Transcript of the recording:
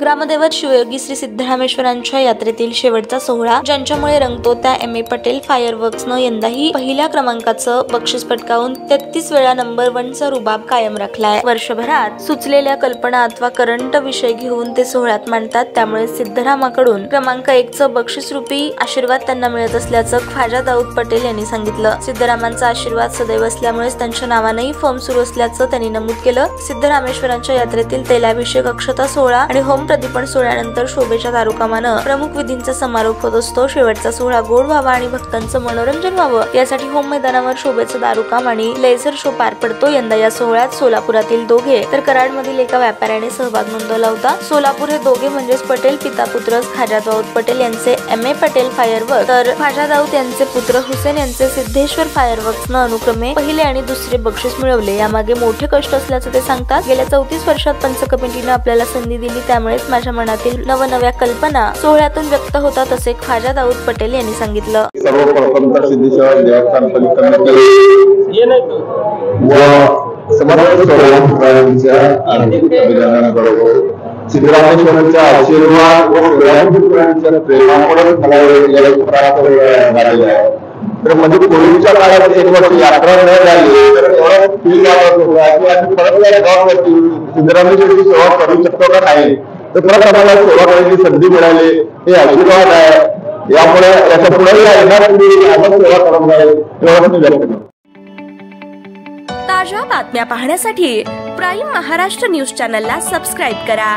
ग्रामदैवत शिवयोगी श्री सिद्धरामेश्वरांच्या यात्रेतील शेवटचा सोहळा ज्यांच्यामुळे रंगतो त्या एम ए पटेल फायरवर्क्सनं यंदाही पहिल्या क्रमांकाचं बक्षीस पटकावून 33 वेळा नंबर 1 चा रुबाब कायम राखलाय। वर्षभरात सुचलेल्या कल्पना अथवा करंट विषय घेऊन ते सोहळ्यात मांडतात, त्यामुळे सिद्धरामाकडून क्रमांक 1 चं बक्षीस रूपी आशीर्वाद त्यांना मिळत असल्याचं ख्वाजा दाऊद पटेल यांनी सांगितलं। सिद्धरामांचा आशीर्वाद सदैव असल्यामुळेच त्यांच्या नावानेही फॉर्म सुरू असल्याचं त्यांनी नमूद केलं। सिद्धरामेश्वरांच्या यात्रेतील तैलाभिषेक, अक्षता सोहळा आणि होम प्रदीपन सोहळ्यानंतर शोभेच्या दारुकामानं प्रमुख विधींचा समारोप होत असतो। शेवटचा सोहळा गोड व्हावा आणि भक्तांचं मनोरंजन व्हावं यासाठी होम मैदानावर शोभेचं दारुकाम आणि लेझर शो पार पडतो। यंदा या सोहळ्यात सोलापुरातील दोघे तर कराडमधील एका व्यापाऱ्याने सहभाग नोंदवला होता। सोलापूर हे दोघे म्हणजेच पटेल पिता पुत्र ख्वाजा दाऊद पटेल यांचे एम ए पटेल फायरवर्क्स तर ख्वाजा दाऊद यांचे पुत्र हुसेन यांचे सिद्धेश्वर फायरवर्क्सनं अनुक्रमे पहिले आणि दुसरे बक्षीस मिळवले। यामागे मोठे कष्ट असल्याचं ते सांगतात। गेल्या 34 वर्षात पंच कमिटीनं आपल्याला संधी दिली, त्यामुळेच माझ्या मनातील नवनव्या कल्पना सोहळ्यातून व्यक्त होतात असे ख्वाजा दाऊद पटेल यांनी सांगितलं। सर्वप्रथम तर सिद्धेश्वर देवस्थान कमिटी व समस्त सोहळ्यांच्या अभिनंदन करतो। सिद्धरामेश्वरांचा आशीर्वाद व सोहळ्यांच्या प्रेमामुळे मला प्राप्त झालेला आहे। तर म्हणजे कोविडच्या काळात 1 वर्ष यात्रा न झाली तर एवढं फील वाटत होतं की आम्ही परत या गावावरती सिद्धरामेश्वराची सेवा करू शकतो का नाही, तर परत आम्हाला सेवा करायची संधी मिळाली, हे आशीर्वाद आहे। यामुळे याच्या पुढे येणार सेवा करत आहे एवढं मी व्यक्त करतो। ताज्या बातम्या पाहण्यासाठी प्राईम महाराष्ट्र न्यूज चॅनलला सबस्क्राईब करा।